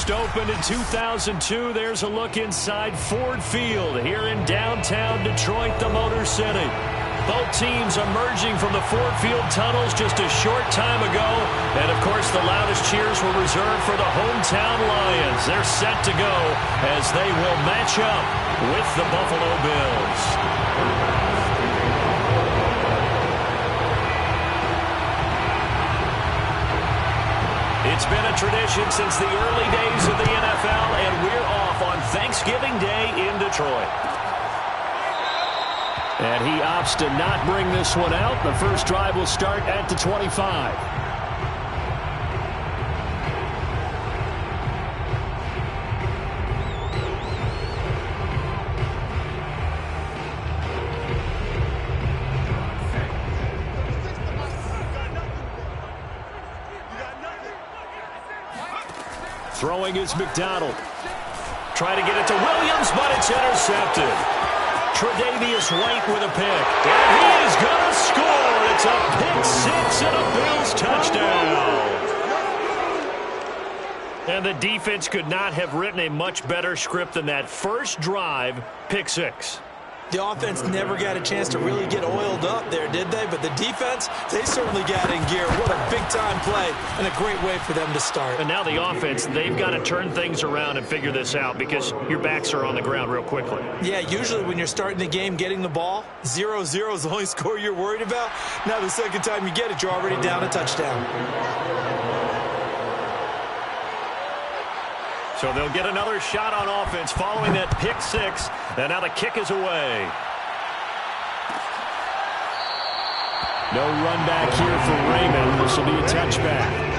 First opened in 2002. There's a look inside Ford Field here in downtown Detroit, the Motor City. Both teams emerging from the Ford Field tunnels just a short time ago. And, of course, the loudest cheers were reserved for the hometown Lions. They're set to go as they will match up with the Buffalo Bills. It's been a tradition since the early days of the NFL, and we're off on Thanksgiving Day in Detroit. And he opts to not bring this one out. The first drive will start at the 25. Throwing is McDonald. Trying to get it to Williams, but it's intercepted. Tre'Davious White with a pick. And he is going to score. It's a pick six and a Bills touchdown. And the defense could not have written a much better script than that. First drive, pick six. The offense never got a chance to really get oiled up there, did they? But the defense, they certainly got in gear. What a big-time play and a great way for them to start. And now the offense, they've got to turn things around and figure this out because your backs are on the ground real quickly. Yeah, usually when you're starting the game getting the ball, 0-0 is the only score you're worried about. Now the second time you get it, you're already down a touchdown. So they'll get another shot on offense following that pick six. And now the kick is away. No run back here for Raymond. This will be a touchback.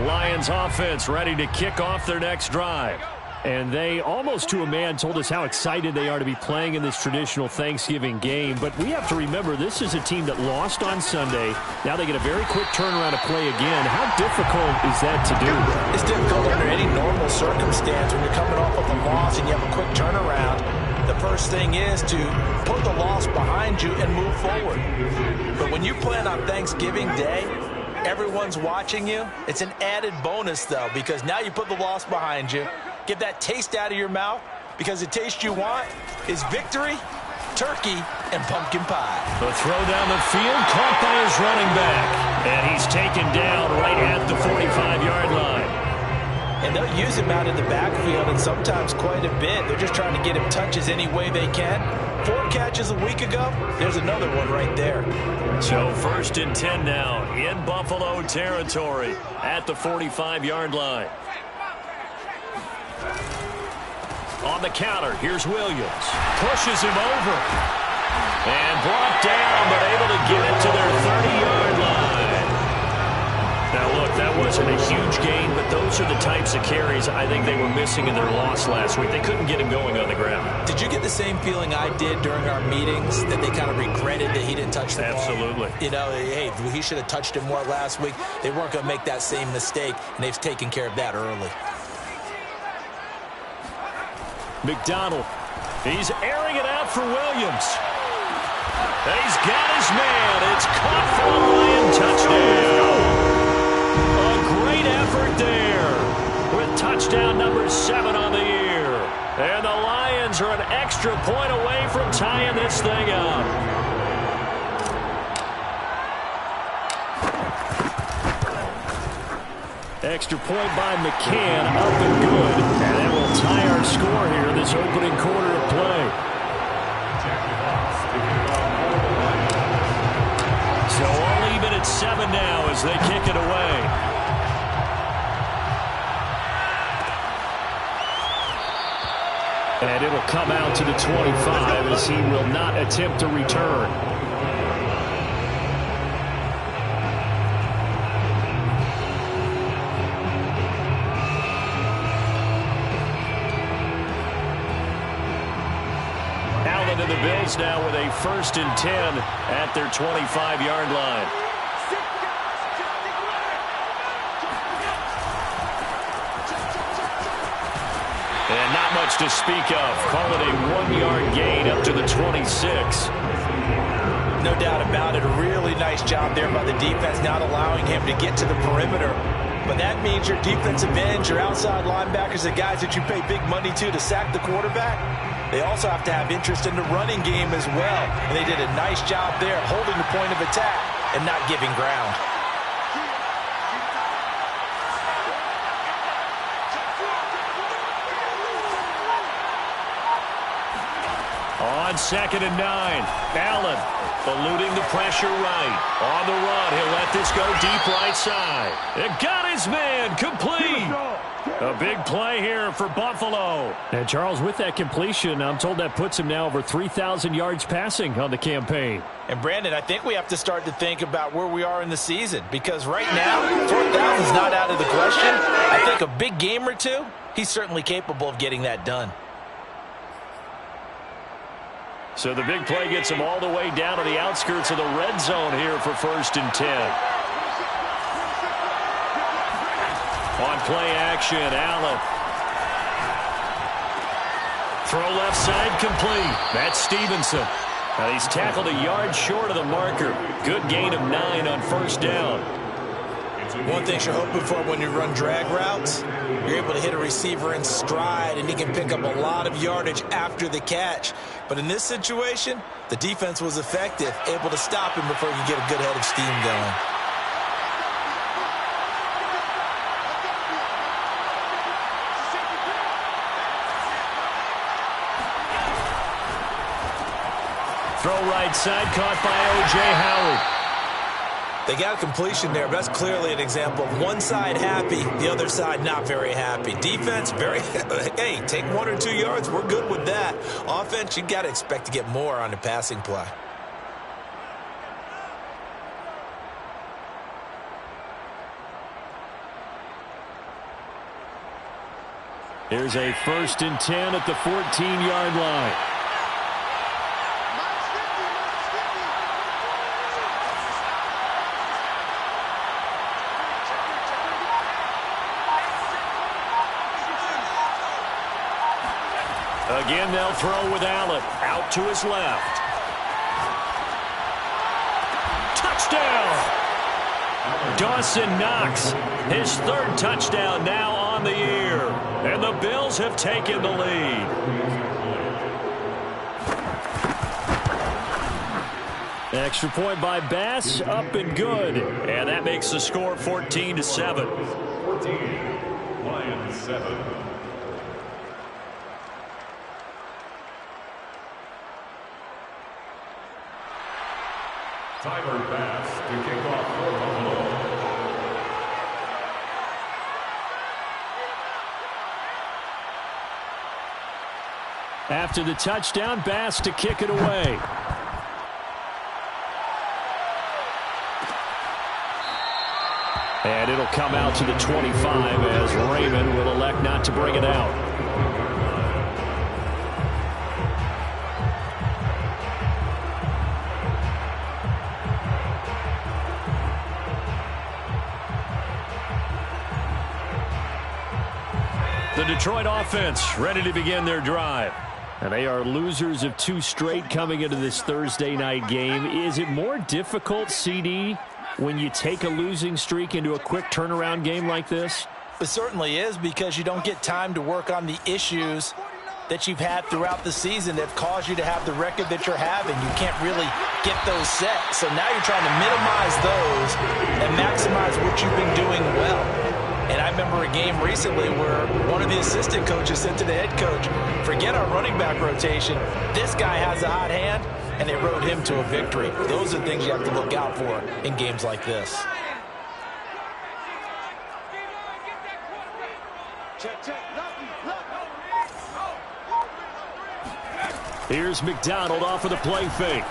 Lions offense ready to kick off their next drive. And they, almost to a man, told us how excited they are to be playing in this traditional Thanksgiving game. But we have to remember, this is a team that lost on Sunday. Now they get a very quick turnaround to play again. How difficult is that to do? It's difficult under any normal circumstance when you're coming off of a loss and you have a quick turnaround. The first thing is to put the loss behind you and move forward. But when you plan on Thanksgiving Day, everyone's watching you. It's an added bonus, though, because now you put the loss behind you. Get that taste out of your mouth, because the taste you want is victory, turkey, and pumpkin pie. The throw down the field, caught by his running back. And he's taken down right at the 45-yard line. And they'll use him out in the backfield, and sometimes quite a bit. They're just trying to get him touches any way they can. 4 catches a week ago, there's another one right there. So 1st and 10 now in Buffalo territory at the 45-yard line. On the counter, here's Williams. Pushes him over. And brought down, but able to get it to their 30-yard line. Now, look, that wasn't a huge gain, but those are the types of carries I think they were missing in their loss last week. They couldn't get him going on the ground. Did you get the same feeling I did during our meetings, that they kind of regretted that he didn't touch the ball? Absolutely. You know, hey, he should have touched it more last week. They weren't going to make that same mistake, and they've taken care of that early. McDonald, he's airing it out for Williams. And he's got his man. It's caught for a Lion touchdown. A great effort there with touchdown number 7 on the year. And the Lions are an extra point away from tying this thing up. Extra point by McCann, up and good. And that will tie our score here in this opening quarter of play. So all even at 7 now as they kick it away. And it'll come out to the 25 as he will not attempt to return. And the Bills now with a 1st and 10 at their 25-yard line. And not much to speak of. Call it a 1-yard gain up to the 26. No doubt about it. A really nice job there by the defense, not allowing him to get to the perimeter. But that means your defensive ends, your outside linebackers, the guys that you pay big money to sack the quarterback, they also have to have interest in the running game as well. And they did a nice job there holding the point of attack and not giving ground. On 2nd and 9, Allen eluding the pressure right. On the run, he'll let this go deep right side. It got his man complete. A big play here for Buffalo. And Charles, with that completion, I'm told that puts him now over 3,000 yards passing on the campaign. And Brandon, I think we have to start to think about where we are in the season, because right now, 4,000 is not out of the question. I think a big game or two, he's certainly capable of getting that done. So the big play gets him all the way down to the outskirts of the red zone here for 1st and 10. On play action, Allen. Throw left side complete. That's Stevenson. Now he's tackled a yard short of the marker. Good gain of 9 on 1st down. One thing you're hoping for when you run drag routes, you're able to hit a receiver in stride, and he can pick up a lot of yardage after the catch. But in this situation, the defense was effective, able to stop him before he could get a good head of steam going. Throw right side, caught by O.J. Howard. They got a completion there, but that's clearly an example of one side happy, the other side not very happy. Defense, very, hey, take 1 or 2 yards, we're good with that. Offense, you got to expect to get more on the passing play. Here's a 1st and 10 at the 14-yard line. Again, they'll throw with Allen. Out to his left. Touchdown! Dawson Knox, his 3rd touchdown now on the year. And the Bills have taken the lead. Extra point by Bass, up and good. And that makes the score 14-7. 14, Lions 7. Tyler Bass to kick off for Buffalo. After the touchdown, Bass to kick it away. And it'll come out to the 25 as Raymond will elect not to bring it out. The Detroit offense ready to begin their drive. And they are losers of 2 straight coming into this Thursday night game. Is it more difficult, CD, when you take a losing streak into a quick turnaround game like this? It certainly is, because you don't get time to work on the issues that you've had throughout the season that have caused you to have the record that you're having. You can't really get those set. So now you're trying to minimize those and maximize what you've been doing well. And I remember a game recently where one of the assistant coaches said to the head coach, forget our running back rotation. This guy has a hot hand, and they rode him to a victory. Those are the things you have to look out for in games like this. Here's McDonald off of the play fake.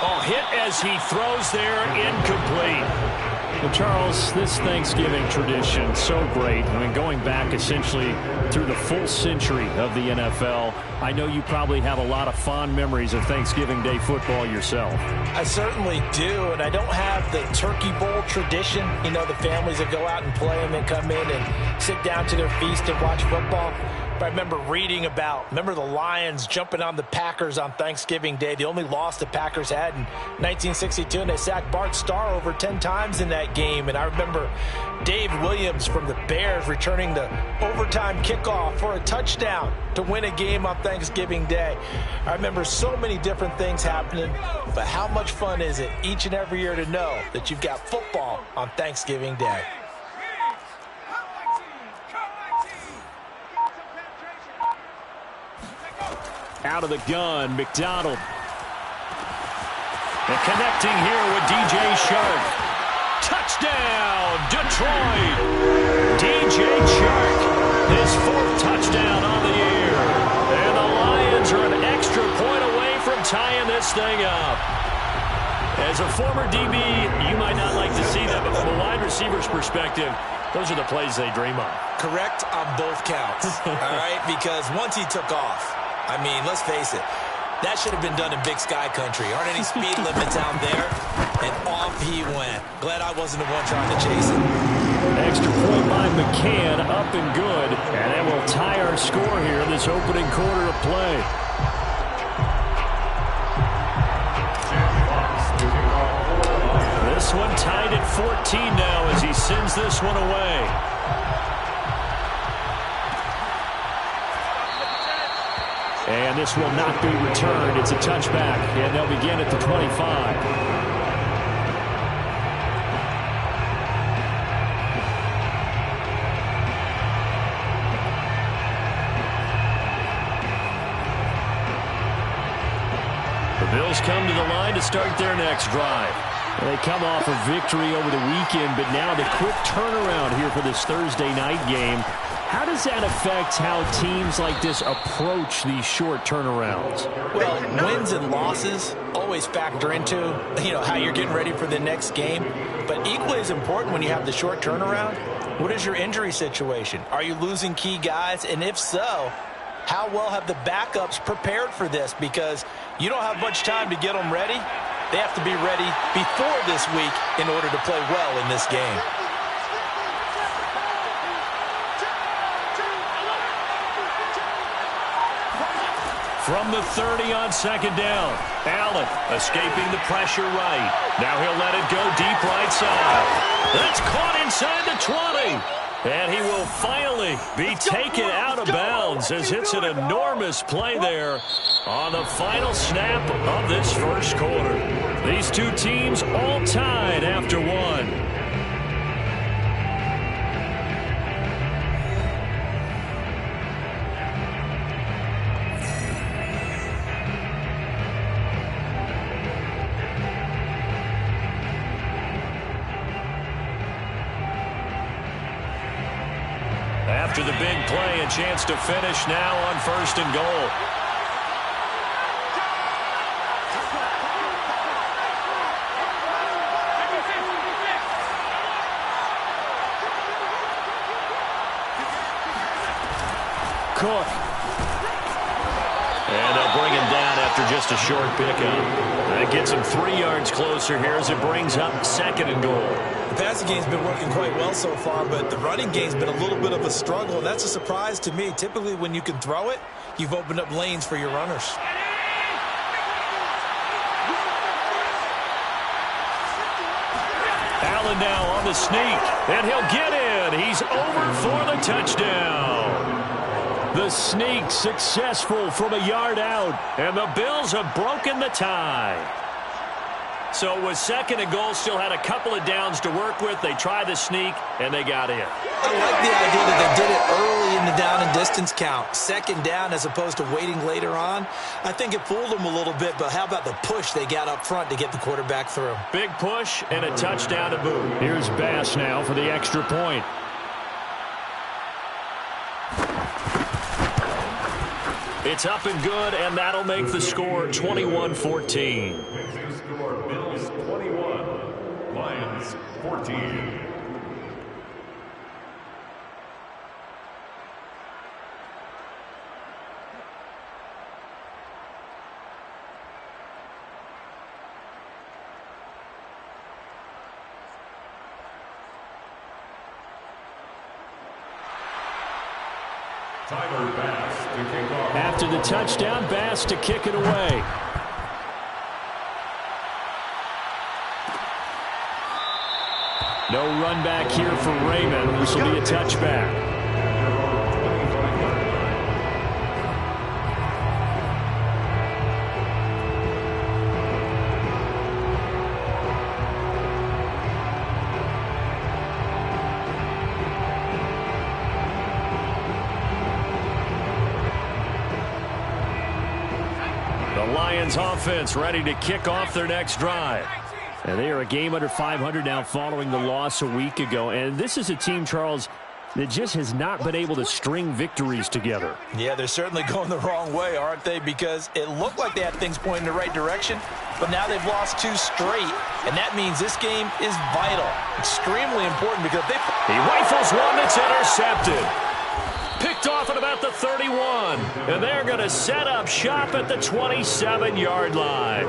Oh, hit as he throws there, incomplete. Well, Charles, this Thanksgiving tradition, so great. I mean, going back essentially through the full century of the NFL, I know you probably have a lot of fond memories of Thanksgiving Day football yourself. I certainly do, and I don't have the Turkey Bowl tradition. You know, the families that go out and play and then come in and sit down to their feast and watch football. But I remember reading about, the Lions jumping on the Packers on Thanksgiving Day. The only loss the Packers had in 1962, and they sacked Bart Starr over 10 times in that game. And I remember Dave Williams from the Bears returning the overtime kickoff for a touchdown to win a game on Thanksgiving Day. I remember so many different things happening, but how much fun is it each and every year to know that you've got football on Thanksgiving Day? Out of the gun, McDonald. And connecting here with DJ Chark. Touchdown, Detroit. DJ Chark, his 4th touchdown on the year. And the Lions are an extra point away from tying this thing up. As a former DB, you might not like to see that, but from a wide receiver's perspective, those are the plays they dream of. Correct on both counts, all right? Because once he took off, I mean, let's face it, that should have been done in Big Sky Country. Aren't any speed limits out there? And off he went. Glad I wasn't the one trying to chase it. Extra point by McCann, up and good. And that will tie our score here in this opening quarter of play. This one tied at 14 now as he sends this one away. And this will not be returned. It's a touchback, and they'll begin at the 25. The Bills come to the line to start their next drive. They come off a victory over the weekend, but now the quick turnaround here for this Thursday night game. How does that affect how teams like this approach these short turnarounds? Well, wins and losses always factor into, how you're getting ready for the next game. But equally as important when you have the short turnaround, what is your injury situation? Are you losing key guys? And if so, how well have the backups prepared for this? Because you don't have much time to get them ready. They have to be ready before this week in order to play well in this game. From the 30 on 2nd down. Allen escaping the pressure right. Now he'll let it go deep right side. That's caught inside the 20. And he will finally be taken out of bounds as it's an enormous play there on the final snap of this first quarter. These two teams all tied after one. After the big play, a chance to finish now on 1st and goal. Cook. And they'll bring him down after just a short pickup. That gets him 3 yards closer here as it brings up 2nd and goal. The passing game's been working quite well so far, but the running game's been a little bit of a struggle, and that's a surprise to me. Typically, when you can throw it, you've opened up lanes for your runners. Allen now on the sneak, and he'll get in. He's over for the touchdown. The sneak successful from a yard out, and the Bills have broken the tie. So with 2nd and goal, still had a couple of downs to work with. They tried the sneak, and they got in. I like the idea that they did it early in the down and distance count. 2nd down as opposed to waiting later on. I think it fooled them a little bit, but how about the push they got up front to get the quarterback through? Big push and a touchdown to boot. Here's Bass now for the extra point. It's up and good, and that'll make the score 21-14. Bills 21, Lions 14. Tyler Bass to kick off. After the touchdown, Bass to kick it away. No run back here for Raymond. This will be a touchback. Lions offense ready to kick off their next drive. And they are a game under 500 now following the loss a week ago. And this is a team, Charles, that just has not been able to string victories together. Yeah, they're certainly going the wrong way, aren't they? Because it looked like they had things pointing in the right direction, but now they've lost 2 straight. And that means this game is vital, extremely important, because they... He rifles one that's intercepted. Picked off at about the 31. And they're going to set up shop at the 27-yard line.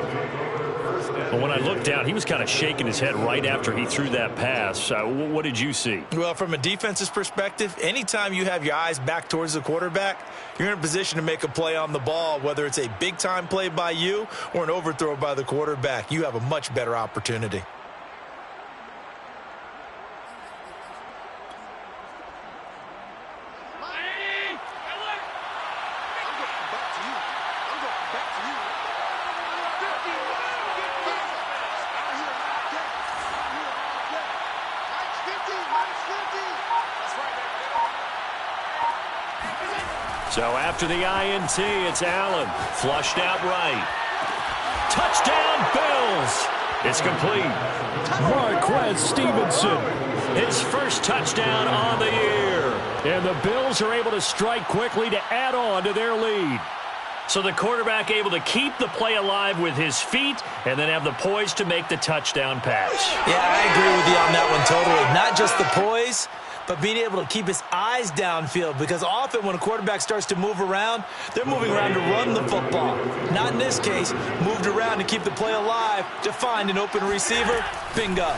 But when I looked down, he was kind of shaking his head right after he threw that pass. What did you see? Well, from a defense's perspective, anytime you have your eyes back towards the quarterback, you're in a position to make a play on the ball, whether it's a big-time play by you or an overthrow by the quarterback. You have a much better opportunity. So after the INT, it's Allen. Flushed out right. Touchdown, Bills. It's complete. Marquez Stevenson. His first touchdown on the year. And the Bills are able to strike quickly to add on to their lead. So the quarterback able to keep the play alive with his feet and then have the poise to make the touchdown pass. Yeah, I agree with you on that one totally. Not just the poise, but being able to keep his eyes downfield, because often when a quarterback starts to move around, they're moving around to run the football. Not in this case. Moved around to keep the play alive, to find an open receiver. Bingo.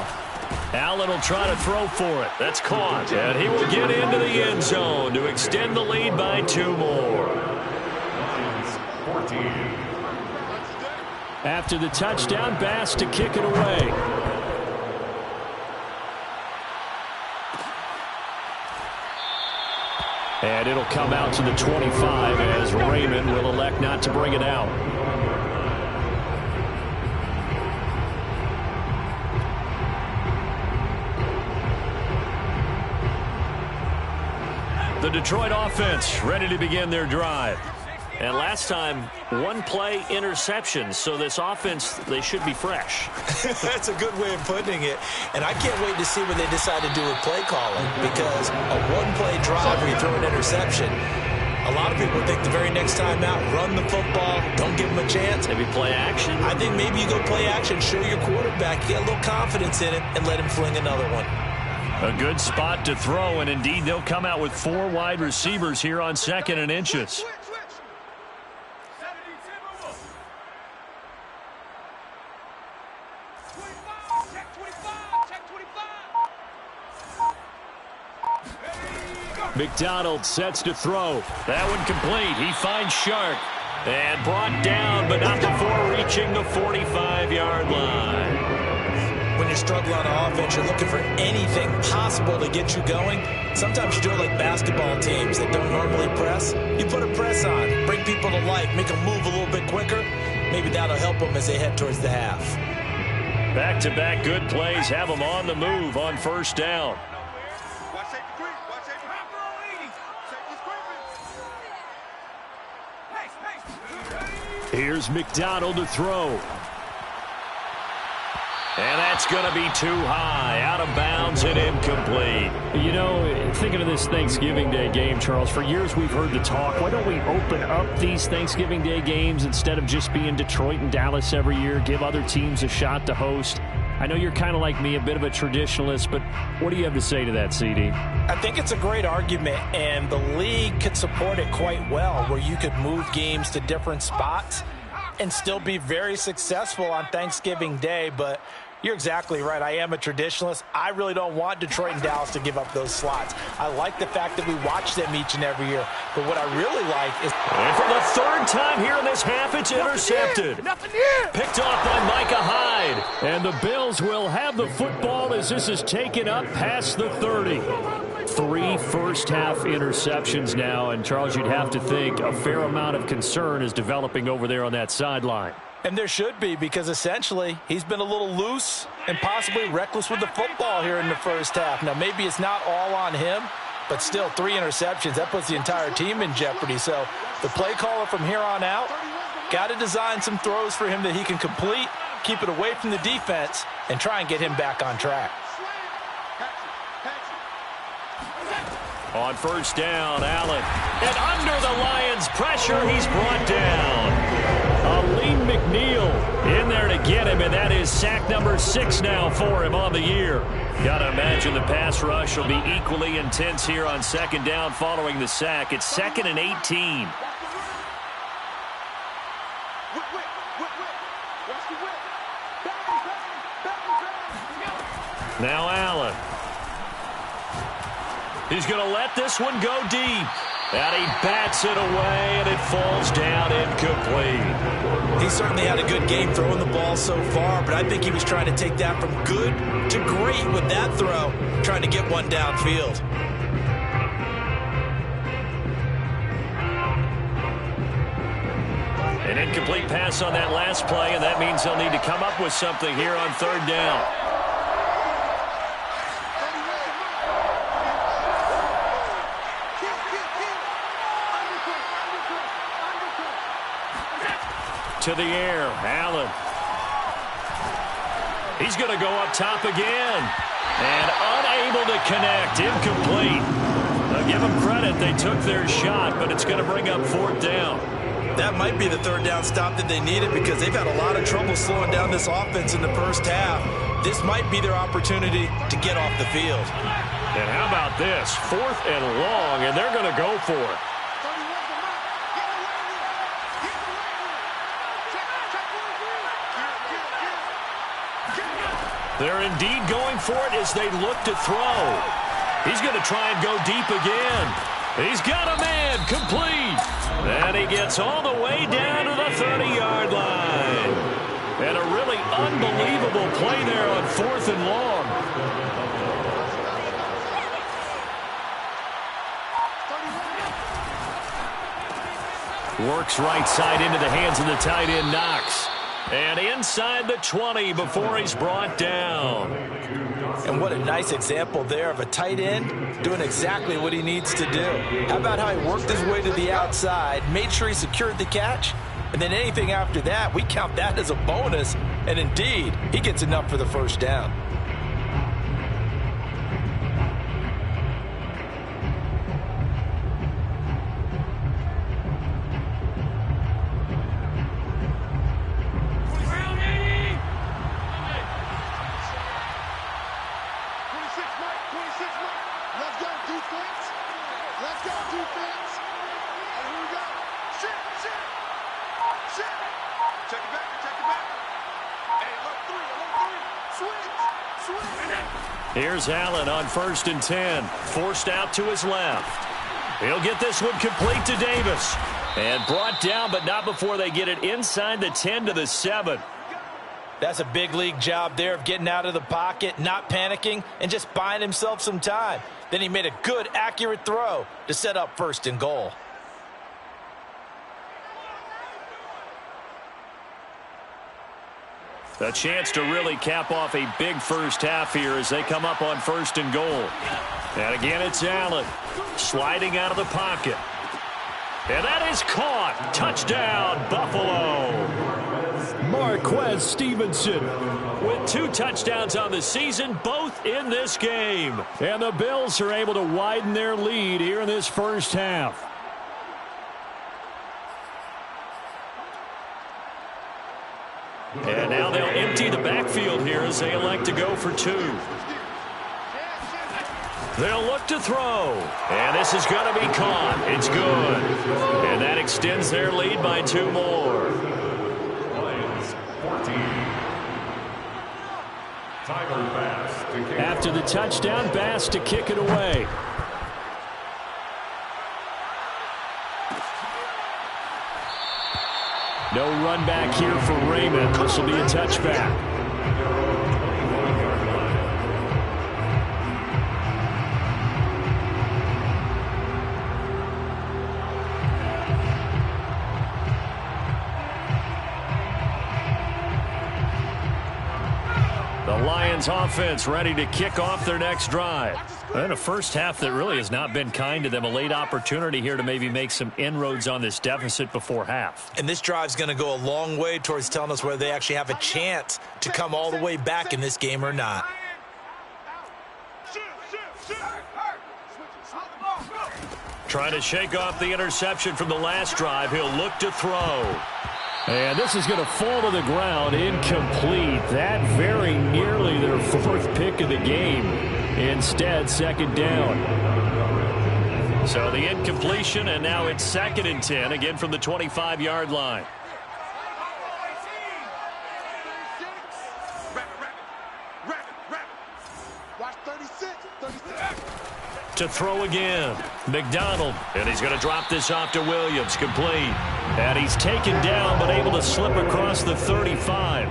Allen will try to throw for it. That's caught. And he will get into the end zone to extend the lead by 2 more. Lions 14. After the touchdown, Bass to kick it away. And it'll come out to the 25 as Raymond will elect not to bring it out. The Detroit offense ready to begin their drive. And last time, 1 play interception. So this offense, they should be fresh. That's a good way of putting it. And I can't wait to see what they decide to do with play calling, because a 1-play drive where you throw an interception, a lot of people think the very next time out, run the football, don't give them a chance. Maybe play action? I think maybe you go play action, show your quarterback, get a little confidence in it, and let him fling another one. A good spot to throw, and indeed they'll come out with 4 wide receivers here on 2nd and inches. McDonald sets to throw. That one complete. He finds Shark. And brought down, but not before reaching the 45-yard line. When you're struggling on offense, you're looking for anything possible to get you going. Sometimes you do it like basketball teams that don't normally press. You put a press on, bring people to life, make them move a little bit quicker. Maybe that'll help them as they head towards the half. Back-to-back good plays have them on the move on 1st down. Here's McDonald to throw. And that's going to be too high. Out of bounds and incomplete. You know, thinking of this Thanksgiving Day game, Charles, for years we've heard the talk. Why don't we open up these Thanksgiving Day games instead of just being Detroit and Dallas every year? Give other teams a shot to host. I know you're kind of like me, a bit of a traditionalist, but what do you have to say to that, CD? I think it's a great argument, and the league could support it quite well, where you could move games to different spots and still be very successful on Thanksgiving Day. But you're exactly right. I am a traditionalist. I really don't want Detroit and Dallas to give up those slots. I like the fact that we watch them each and every year. But what I really like is... And for the third time here in this half, it's intercepted. Picked off by Micah Hyde. And the Bills will have the football as this is taken up past the 30. 3 first-half interceptions now. And, Charles, you'd have to think a fair amount of concern is developing over there on that sideline. And there should be, because essentially he's been a little loose and possibly reckless with the football here in the first half. Now, maybe it's not all on him, but still 3 interceptions. That puts the entire team in jeopardy. So the play caller from here on out got to design some throws for him that he can complete, keep it away from the defense, and try and get him back on track. On first down, Allen. And under the Lions' pressure, he's brought down. Aleem McNeil in there to get him, and that is sack number 6 now for him on the year. Got to imagine the pass rush will be equally intense here on second down following the sack. It's 2nd and 18. Now Allen. He's going to let this one go deep. And he bats it away, and it falls down incomplete. He certainly had a good game throwing the ball so far, but I think he was trying to take that from good to great with that throw, trying to get one downfield. An incomplete pass on that last play, and that means they'll need to come up with something here on third down. To the air, Allen. He's going to go up top again. And unable to connect, incomplete. I'll give them credit, they took their shot, but it's going to bring up 4th down. That might be the third down stop that they needed, because they've had a lot of trouble slowing down this offense in the first half. This might be their opportunity to get off the field. And how about this? 4th and long, and they're going to go for it. They're indeed going for it as they look to throw. He's going to try and go deep again. He's got a man, complete. And he gets all the way down to the 30-yard line. And a really unbelievable play there on 4th and long. Works right side into the hands of the tight end, Knox. And inside the 20 before he's brought down. And what a nice example there of a tight end doing exactly what he needs to do. How about how he worked his way to the outside, made sure he secured the catch, and then anything after that, we count that as a bonus. And indeed, he gets enough for the first down. Here's Allen on 1st and 10. Forced out to his left. He'll get this one complete to Davis. And brought down, but not before they get it inside the 10 to the 7. That's a big league job there of getting out of the pocket, not panicking, and just buying himself some time. Then he made a good, accurate throw to set up 1st and goal. A chance to really cap off a big first half here as they come up on 1st and goal. And again, it's Allen sliding out of the pocket. And that is caught. Touchdown, Buffalo. Marquez Stevenson with 2 touchdowns on the season, both in this game. And the Bills are able to widen their lead here in this first half. And now they'll empty the backfield here as they elect to go for 2. They'll look to throw. And this is going to be caught. It's good. And that extends their lead by 2 more. Lions 14. Tyler Bass to kick. After the touchdown, Bass to kick it away. No run back here for Raymond. This will be a touchback. The Lions offense ready to kick off their next drive. And a first half that really has not been kind to them. A late opportunity here to maybe make some inroads on this deficit before half. And this drive's going to go a long way towards telling us whether they actually have a chance to come all the way back in this game or not. Trying to shake off the interception from the last drive. He'll look to throw. And this is going to fall to the ground, incomplete. That very nearly their 4th pick of the game. Instead, 2nd down. So the incompletion, and now it's 2nd and 10, again from the 25-yard line. To throw again, McDonald, and he's going to drop this off to Williams, complete. And he's taken down, but able to slip across the 35.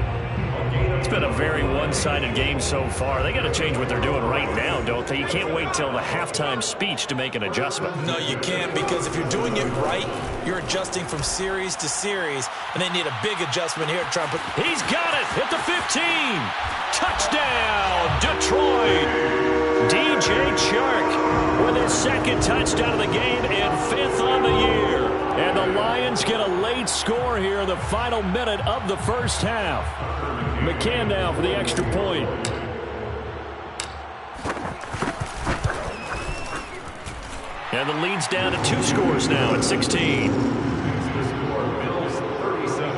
It's been a very one-sided game so far. They got to change what they're doing right now, don't they? You can't wait till the halftime speech to make an adjustment. No, you can't, because if you're doing it right, you're adjusting from series to series, and they need a big adjustment here to try and put... He's got it at the 15. Touchdown, Detroit. DJ Chark with his 2nd touchdown of the game and 5th on the year. And the Lions get a late score here in the final minute of the first half. McCann now for the extra point. And the lead's down to 2 scores now at 16. The score, Bills 37,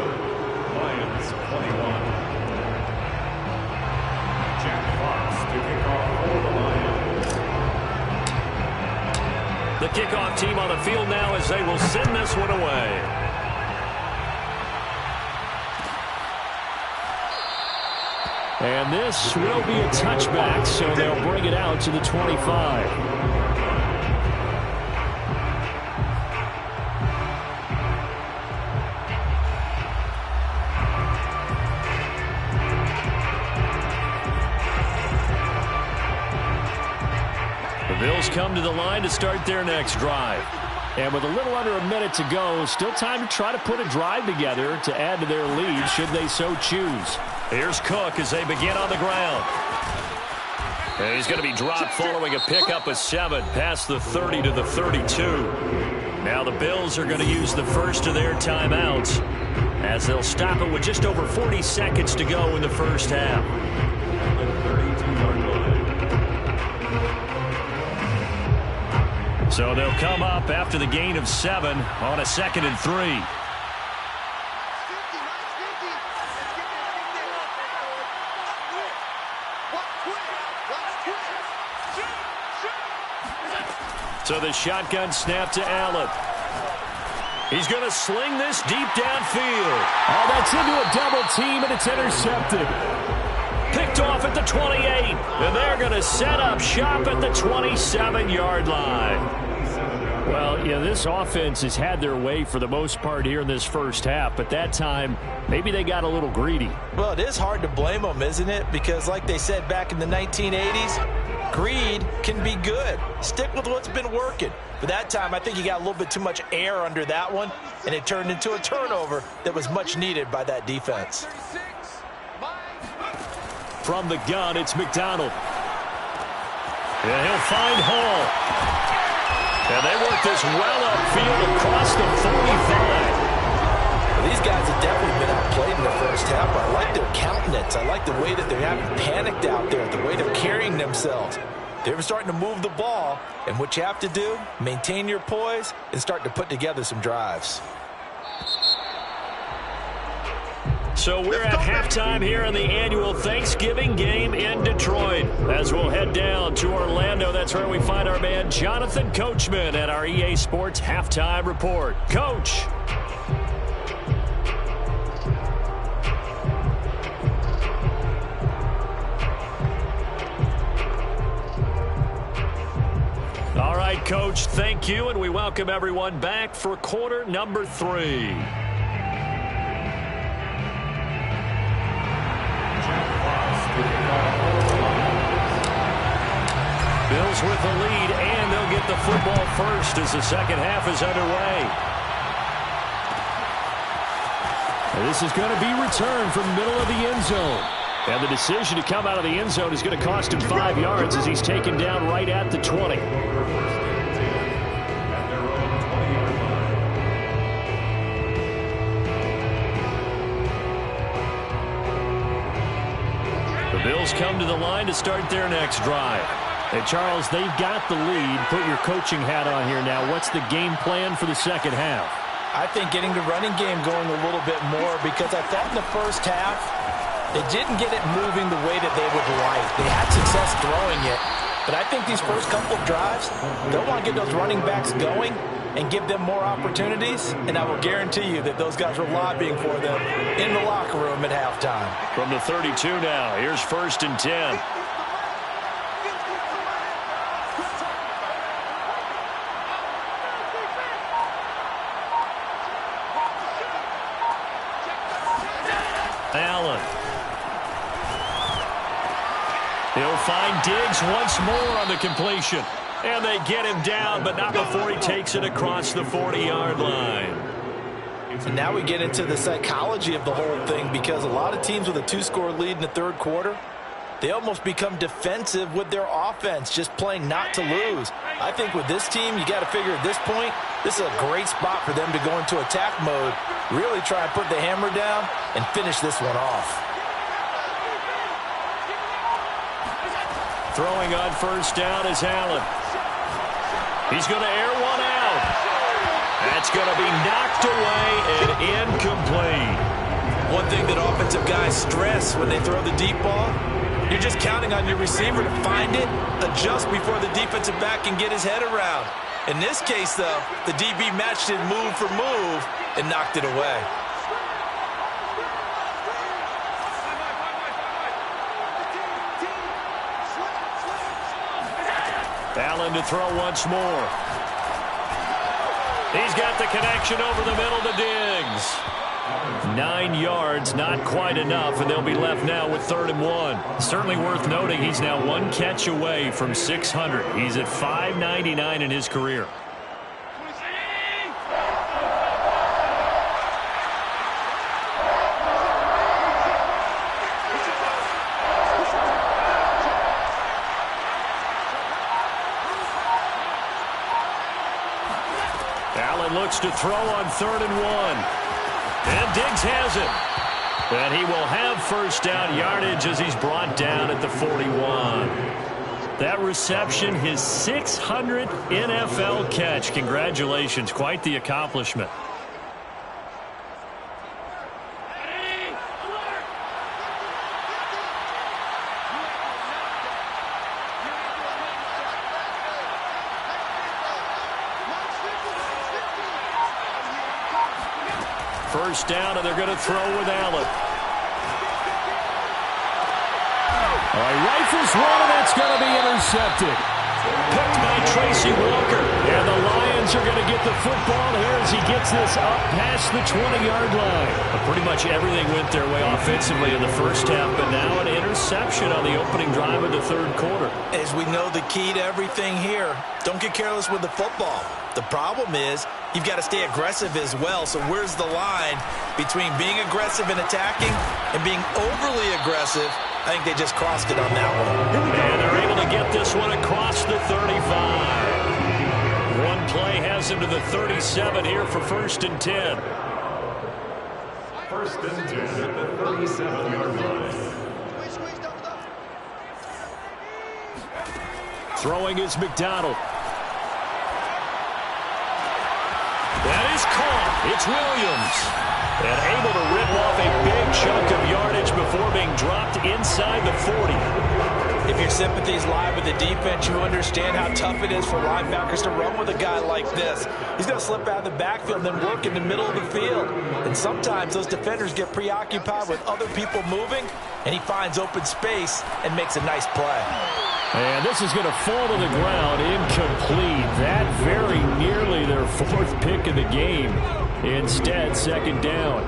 Lions 21. Jack Fox to kick off for the Lions. The kickoff team on the field now as they will send this one away. And this will be a touchback, so they'll bring it out to the 25. Bills come to the line to start their next drive. And with a little under a minute to go, still time to try to put a drive together to add to their lead should they so choose. Here's Cook as they begin on the ground. And he's going to be dropped following a pickup of 7 past the 30 to the 32. Now the Bills are going to use the first of their timeouts as they'll stop it with just over 40 seconds to go in the first half. So they'll come up after the gain of 7 on a 2nd and 3. So the shotgun snap to Allen. He's going to sling this deep downfield. Oh, that's into a double team, and it's intercepted. Picked off at the 28, and they're going to set up shop at the 27-yard line. Well, yeah, this offense has had their way for the most part here in this first half, but that time, maybe they got a little greedy. Well, it is hard to blame them, isn't it? Because like they said back in the 1980s, greed can be good. Stick with what's been working. But that time, I think you got a little bit too much air under that one, and it turned into a turnover that was much needed by that defense. From the gun, it's McDonald. And he'll find Hall. And they work this well upfield across the 45. Well, these guys have definitely been outplayed in the first half. I like their countenance. I like the way that they haven't panicked out there, the way they're carrying themselves. They're starting to move the ball, and what you have to do, maintain your poise and start to put together some drives. So we're at halftime here in the annual Thanksgiving game in Detroit. As we'll head down to Orlando, that's where we find our man Jonathan Coachman at our EA Sports Halftime Report. Coach. All right, Coach, thank you, and we welcome everyone back for quarter number 3. Bills with the lead, and they'll get the football first as the second half is underway. And this is going to be returned from the middle of the end zone. And the decision to come out of the end zone is going to cost him 5 yards as he's taken down right at the 20. The Bills come to the line to start their next drive. Hey, Charles, they've got the lead. Put your coaching hat on here now. What's the game plan for the second half? I think getting the running game going a little bit more, because I thought in the first half they didn't get it moving the way that they would like. They had success throwing it, but I think these first couple of drives, they'll want to get those running backs going and give them more opportunities, and I will guarantee you that those guys were lobbying for them in the locker room at halftime. From the 32 now, here's 1st and 10. Allen. He'll find Diggs once more on the completion. And they get him down, but not before he takes it across the 40-yard line. And now we get into the psychology of the whole thing, because a lot of teams with a 2-score lead in the third quarter, they almost become defensive with their offense, just playing not to lose. I think with this team, you got to figure at this point, this is a great spot for them to go into attack mode, really try and put the hammer down and finish this one off. Throwing on 1st down is Allen. He's going to air one out. That's going to be knocked away and incomplete. One thing that offensive guys stress when they throw the deep ball, you're just counting on your receiver to find it, adjust before the defensive back can get his head around. In this case, though, the DB matched it move for move and knocked it away. Allen to throw once more. He's got the connection over the middle to Diggs. 9 yards, not quite enough, and they'll be left now with 3rd and 1. Certainly worth noting, he's now 1 catch away from 600. He's at 599 in his career. Allen looks to throw on 3rd and 1. And Diggs has it. And he will have 1st down yardage as he's brought down at the 41. That reception, his 600th NFL catch. Congratulations. Quite the accomplishment. First down, and they're going to throw with Allen. Rifles one, and that's going to be intercepted. Picked by Tracy Walker. And the Lions are going to get the football here as he gets this up past the 20-yard line. Pretty much everything went their way offensively in the first half, but now an interception on the opening drive of the third quarter. As we know, the key to everything here, don't get careless with the football. The problem is you've got to stay aggressive as well. So where's the line between being aggressive and attacking and being overly aggressive? I think they just crossed it on that one. And they're able to get this one across the 35. One play has him to the 37 here for 1st and 10. 1st and 10 at the 37-yard line. Throwing is McDonald. That is caught. It's Williams. And able to rip off a big chunk of yardage before being dropped inside the 40. If your sympathies lie with the defense, you understand how tough it is for linebackers to run with a guy like this. He's going to slip out of the backfield and then work in the middle of the field. And sometimes those defenders get preoccupied with other people moving, and he finds open space and makes a nice play. And this is going to fall to the ground incomplete. That very nearly their fourth pick of the game. Instead, second down.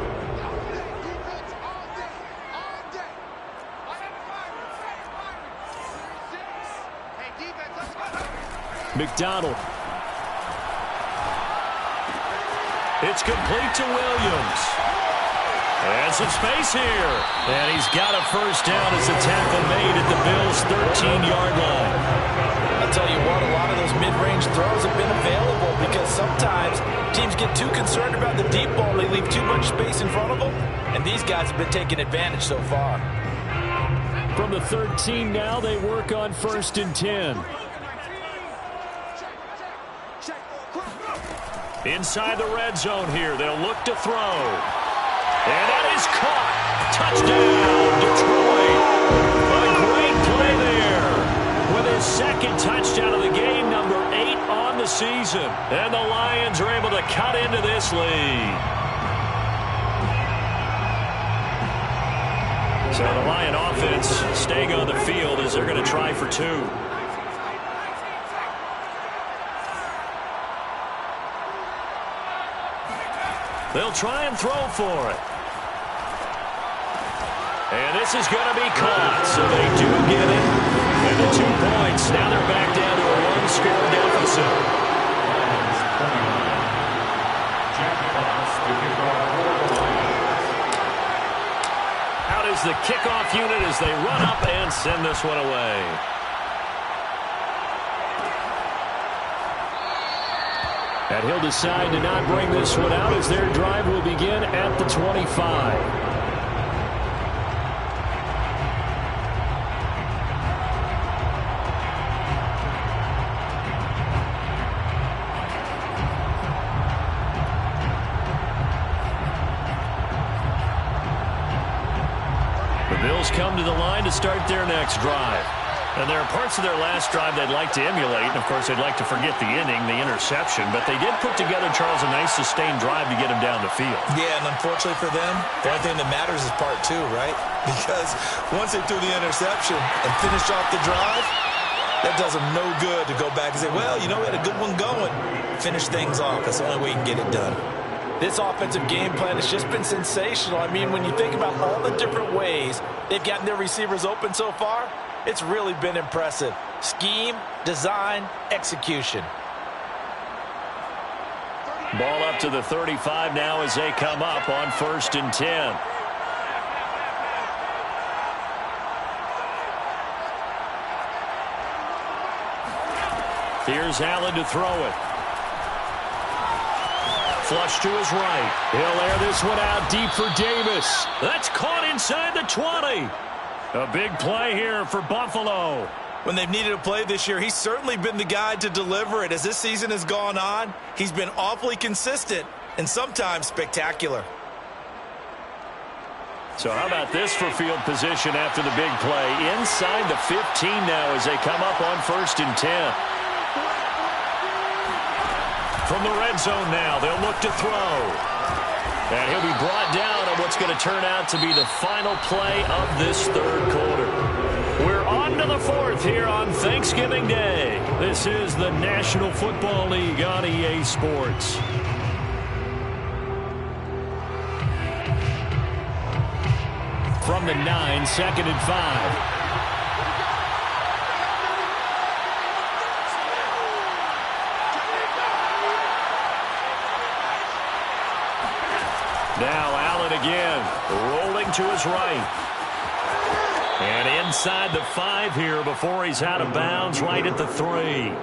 McDonald. It's complete to Williams. And some space here. And he's got a first down as the tackle made at the Bills' 13-yard line. I'll tell you what, a lot of those mid-range throws have been available because sometimes teams get too concerned about the deep ball and they leave too much space in front of them. And these guys have been taking advantage so far. From the 13 now, they work on 1st and 10. Inside the red zone here, they'll look to throw. And that is caught. Touchdown, Detroit. A great play there. With his second touchdown of the game, number 8 on the season. And the Lions are able to cut into this lead. So the Lion offense staying on the field as they're going to try for 2. They'll try and throw for it. And this is going to be caught, so they do get it. And the 2 points, now they're back down to a 1-score deficit. Out is the kickoff unit as they run up and send this one away. And he'll decide to not bring this one out as their drive will begin at the 25. The Bills come to the line to start their next drive. And there are parts of their last drive they'd like to emulate. And, of course, they'd like to forget the inning, the interception. But they did put together, Charles, a nice sustained drive to get him down the field. Yeah, and unfortunately for them, the only thing that matters is part 2, right? Because once they threw the interception and finished off the drive, that does them no good to go back and say, well, you know, we had a good one going. Finish things off. That's the only way you can get it done. This offensive game plan has just been sensational. I mean, when you think about all the different ways they've gotten their receivers open so far, it's really been impressive. Scheme, design, execution. Ball up to the 35 now as they come up on 1st and 10. Here's Allen to throw it. Flush to his right. He'll air this one out deep for Davis. That's caught inside the 20. A big play here for Buffalo. When they've needed a play this year, he's certainly been the guy to deliver it. As this season has gone on, he's been awfully consistent and sometimes spectacular. So how about this for field position after the big play? Inside the 15 now as they come up on 1st and 10. From the red zone now, they'll look to throw. And he'll be brought down on what's going to turn out to be the final play of this 3rd quarter. We're on to the 4th here on Thanksgiving Day. This is the National Football League on EA Sports. From the 9, 2nd and 5. Now Allen again, rolling to his right. And inside the 5 here before he's out of bounds right at the 3.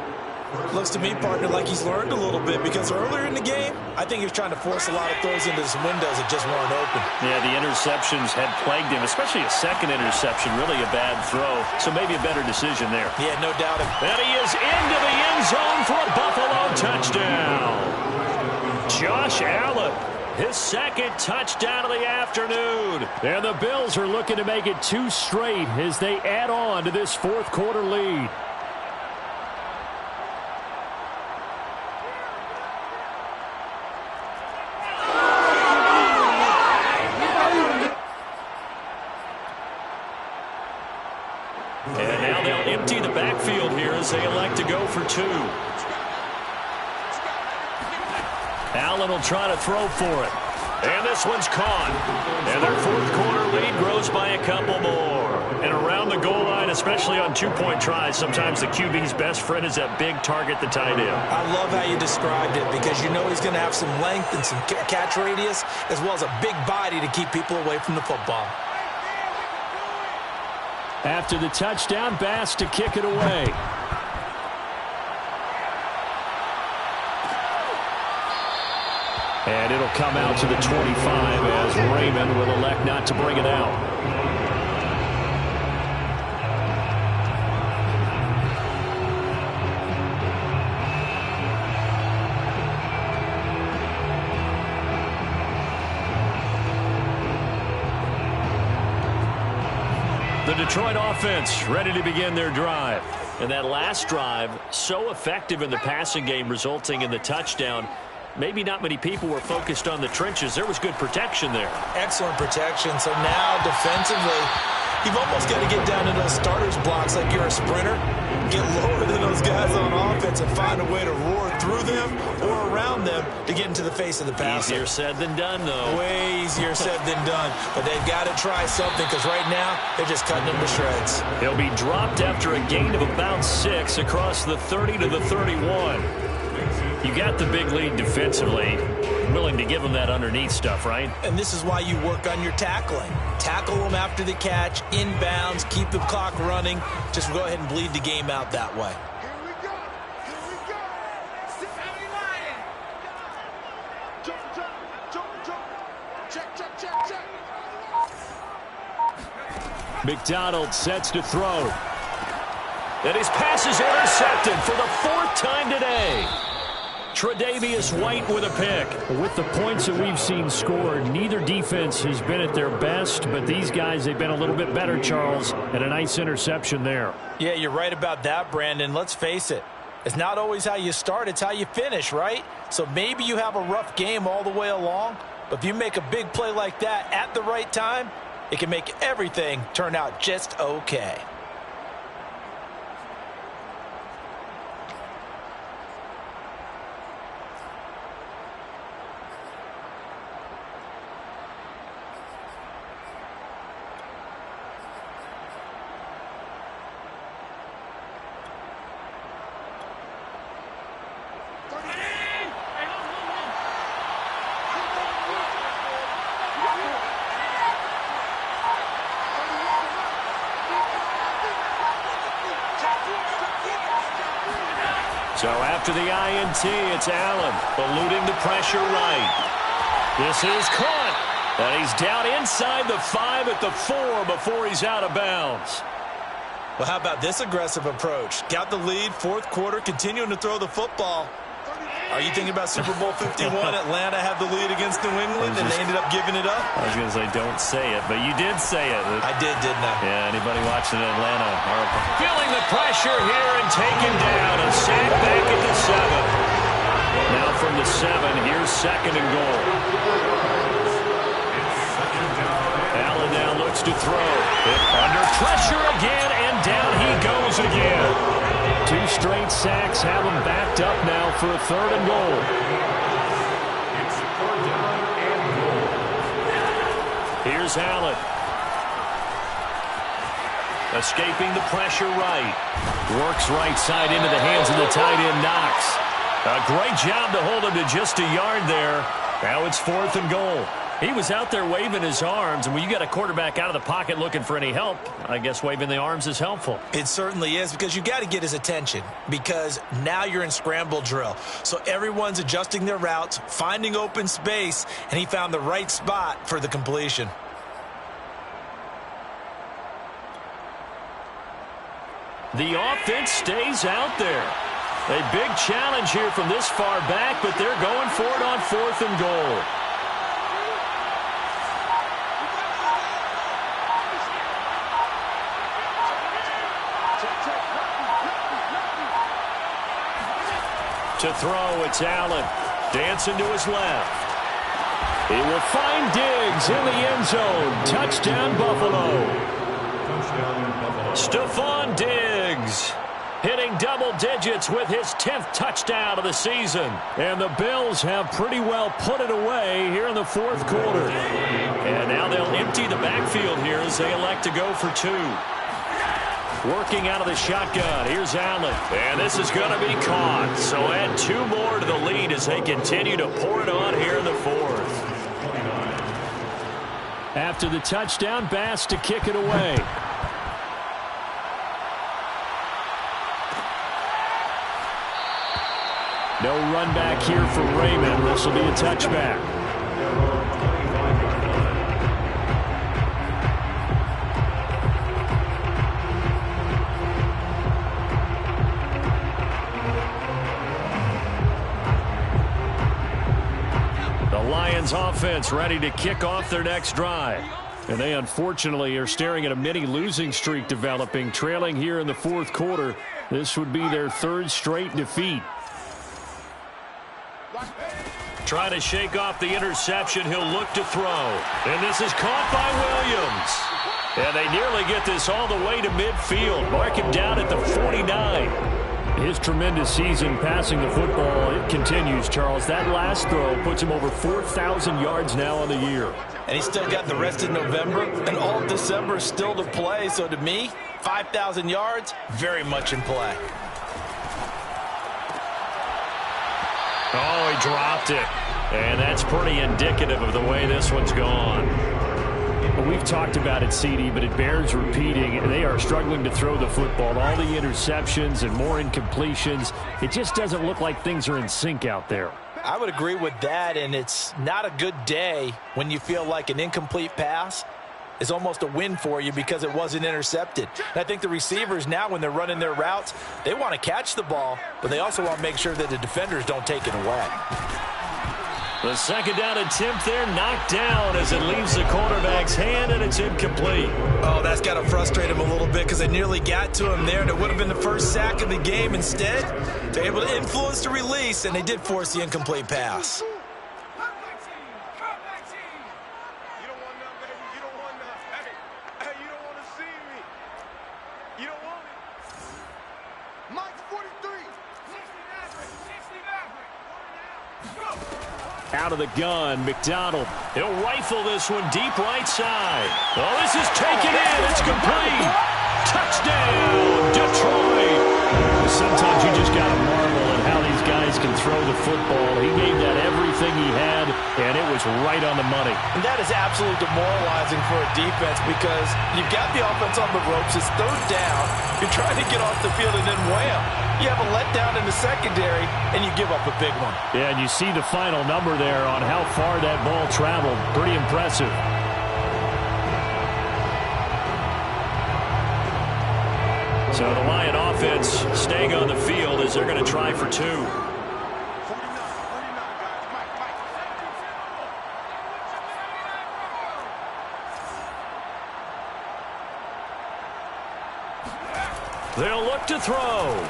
Looks to me, partner, like he's learned a little bit because earlier in the game, I think he was trying to force a lot of throws into some windows that just weren't open. Yeah, the interceptions had plagued him, especially a second interception, really a bad throw. So maybe a better decision there. Yeah, no doubt. And he is into the end zone for a Buffalo touchdown. Josh Allen. his second touchdown of the afternoon. And the Bills are looking to make it 2 straight as they add on to this fourth quarter lead. And now they'll empty the backfield here as they elect to go for 2. Allen will try to throw for it. And this one's caught. And their fourth quarter lead grows by a couple more. And around the goal line, especially on 2-point tries, sometimes the QB's best friend is that big target, the tight end. I love how you described it because you know he's going to have some length and some catch radius as well as a big body to keep people away from the football. After the touchdown, Bass to kick it away. And it'll come out to the 25 as Raymond will elect not to bring it out. The Detroit offense ready to begin their drive. And that last drive, so effective in the passing game, resulting in the touchdown. Maybe not many people were focused on the trenches. There was good protection there. Excellent protection. So now defensively, you've almost got to get down to those starters blocks like you're a sprinter. Get lower than those guys on offense and find a way to roar through them or around them to get into the face of the passer. Easier said than done, though. Way easier said than done. But they've got to try something because right now they're just cutting them to shreds. He'll be dropped after a gain of about 6 across the 30 to the 31. You got the big lead defensively. Willing to give them that underneath stuff, right? And this is why you work on your tackling. Tackle them after the catch, inbounds, keep the clock running. Just go ahead and bleed the game out that way. Here we go. Here we go. Cincinnati Lions. Jump, jump, jump, jump. Check, check, check, check. McDonald sets to throw. And his pass is intercepted for the 4th time today. Tre'Davious White with a pick. With the points that we've seen scored, neither defense has been at their best, but these guys, they've been a little bit better, Charles, and a nice interception there. Yeah, you're right about that, Brandon. Let's face it. It's not always how you start, it's how you finish, right? So maybe you have a rough game all the way along, but if you make a big play like that at the right time, it can make everything turn out just okay. So after the INT, it's Allen, eluding the pressure right. This is caught. And he's down inside the 5 at the 4 before he's out of bounds. Well, how about this aggressive approach? Got the lead, 4th quarter, continuing to throw the football. Are you thinking about Super Bowl 51? Atlanta had the lead against New England, and they ended up giving it up? I was going to say, don't say it, but you did say it. I did, didn't I? Yeah, anybody watching Atlanta are feeling the pressure here and taken down. A sack back at the 7. Now from the 7, here's 2nd and goal. Allen now looks to throw. Under pressure again, and down he goes again. 2 straight sacks have him backed up now for a 3rd and goal. Here's Allen. Escaping the pressure right. Works right side into the hands of the tight end, Knox. A great job to hold him to just a yard there. Now it's 4th and goal. He was out there waving his arms, and when you got a quarterback out of the pocket looking for any help, I guess waving the arms is helpful. It certainly is, because you got to get his attention, because now you're in scramble drill. So everyone's adjusting their routes, finding open space, and he found the right spot for the completion. The offense stays out there. A big challenge here from this far back, but they're going for it on 4th and goal. To throw, it's Allen. Dancing to his left. He will find Diggs in the end zone. Touchdown, Buffalo. Stephon Diggs hitting double digits with his 10th touchdown of the season. And the Bills have pretty well put it away here in the fourth quarter. And now they'll empty the backfield here as they elect to go for 2. Working out of the shotgun. Here's Allen. And this is going to be caught. So add 2 more to the lead as they continue to pour it on here in the fourth. After the touchdown, Bass to kick it away. No run back here for Raymond. This will be a touchback. Lions offense ready to kick off their next drive. And they unfortunately are staring at a mini losing streak developing, trailing here in the fourth quarter. This would be their 3rd straight defeat. Trying to shake off the interception. He'll look to throw. And this is caught by Williams. And they nearly get this all the way to midfield. Mark him down at the 49. His tremendous season passing the football, it continues, Charles. That last throw puts him over 4,000 yards now on the year. And he's still got the rest of November and all of December still to play. So to me, 5,000 yards, very much in play. Oh, he dropped it. And that's pretty indicative of the way this one's gone. We've talked about it, CD, but it bears repeating. They are struggling to throw the football. All the interceptions and more incompletions. It just doesn't look like things are in sync out there. I would agree with that, and it's not a good day when you feel like an incomplete pass is almost a win for you because it wasn't intercepted. And I think the receivers now, when they're running their routes, they want to catch the ball, but they also want to make sure that the defenders don't take it away. The second down attempt there knocked down as it leaves the quarterback's hand, and it's incomplete. Oh, that's got to frustrate him a little bit because they nearly got to him there, and it would have been the first sack of the game. Instead, they're able to influence the release, and they did force the incomplete pass. Out of the gun, McDonald. He'll rifle this one deep right side. Oh, this is taken in. It's complete. Touchdown, Detroit. Sometimes you just got to marvel at how these guys can throw the football. He gave that everything he had, and it was right on the money. And that is absolutely demoralizing for a defense because you've got the offense on the ropes. It's 3rd down. You're trying to get off the field, and then wham. You have a letdown in the secondary, and you give up a big one. Yeah, and you see the final number there on how far that ball traveled. Pretty impressive. So the Lion offense staying on the field as they're going to try for 2. They'll look to throw.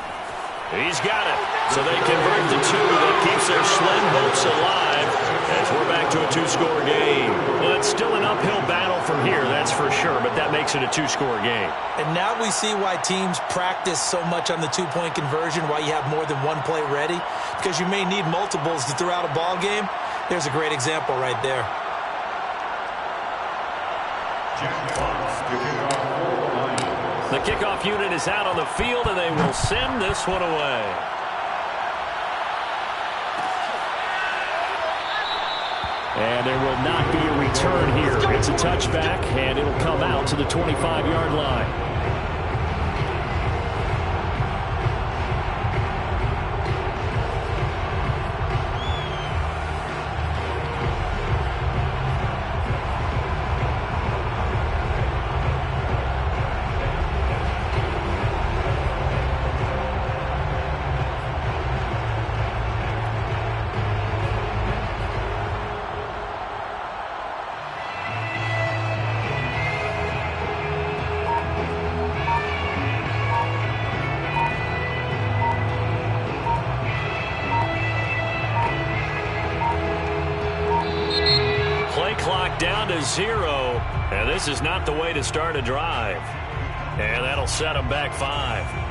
He's got it. So they convert the 2 that keeps their slim hopes alive as we're back to a 2-score game. Well, it's still an uphill battle from here, that's for sure, but that makes it a 2-score game. And now we see why teams practice so much on the 2-point conversion, why you have more than one play ready, because you may need multiples to throw out a ball game. There's a great example right there. The kickoff unit is out on the field, and they will send this one away. And there will not be a return here. It's a touchback, and it'll come out to the 25-yard line. 0, and this is not the way to start a drive. And that'll set them back 5.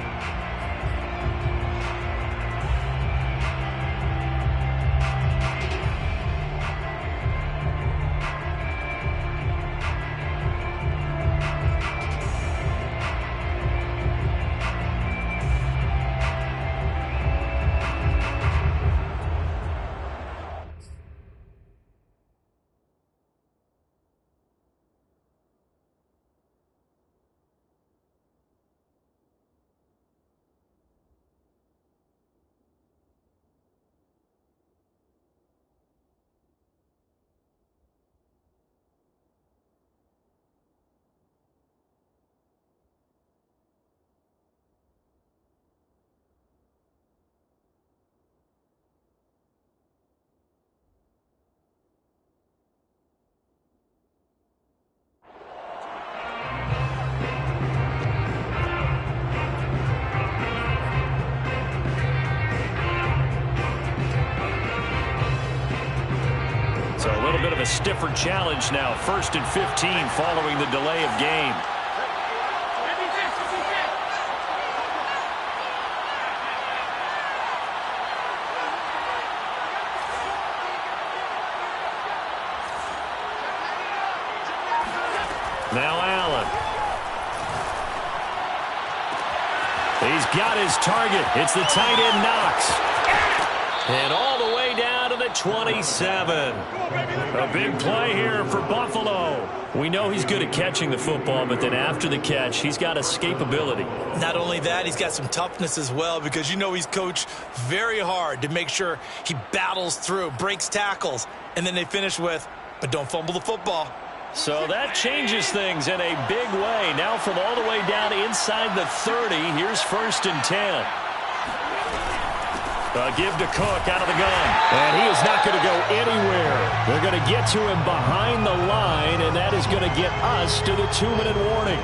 A stiffer challenge now. 1st and 15 following the delay of game. Now Allen. He's got his target. It's the tight end Knox. And all the way down to the 27. A big play here for Buffalo. We know he's good at catching the football, but then after the catch, he's got escapability. Not only that, he's got some toughness as well, because you know he's coached very hard to make sure he battles through, breaks tackles, and then they finish with, but don't fumble the football. So that changes things in a big way. Now from all the way down inside the 30, here's 1st and 10. Give to Cook out of the gun. And he is not going to go anywhere. They're going to get to him behind the line, and that is going to get us to the 2-minute warning.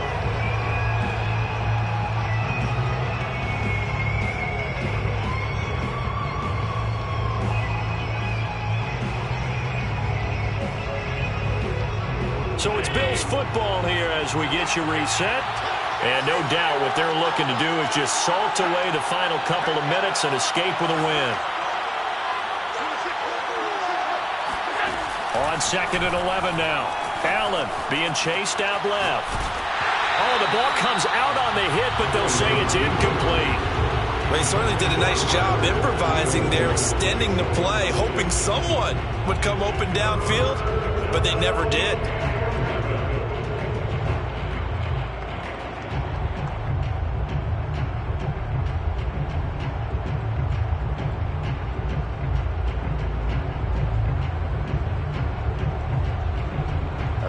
So it's Bills football here as we get you reset. And no doubt what they're looking to do is just salt away the final couple of minutes and escape with a win. On 2nd and 11 now. Allen being chased out left. Oh, the ball comes out on the hit, but they'll say it's incomplete. Well, he certainly did a nice job improvising there, extending the play, hoping someone would come open downfield, but they never did.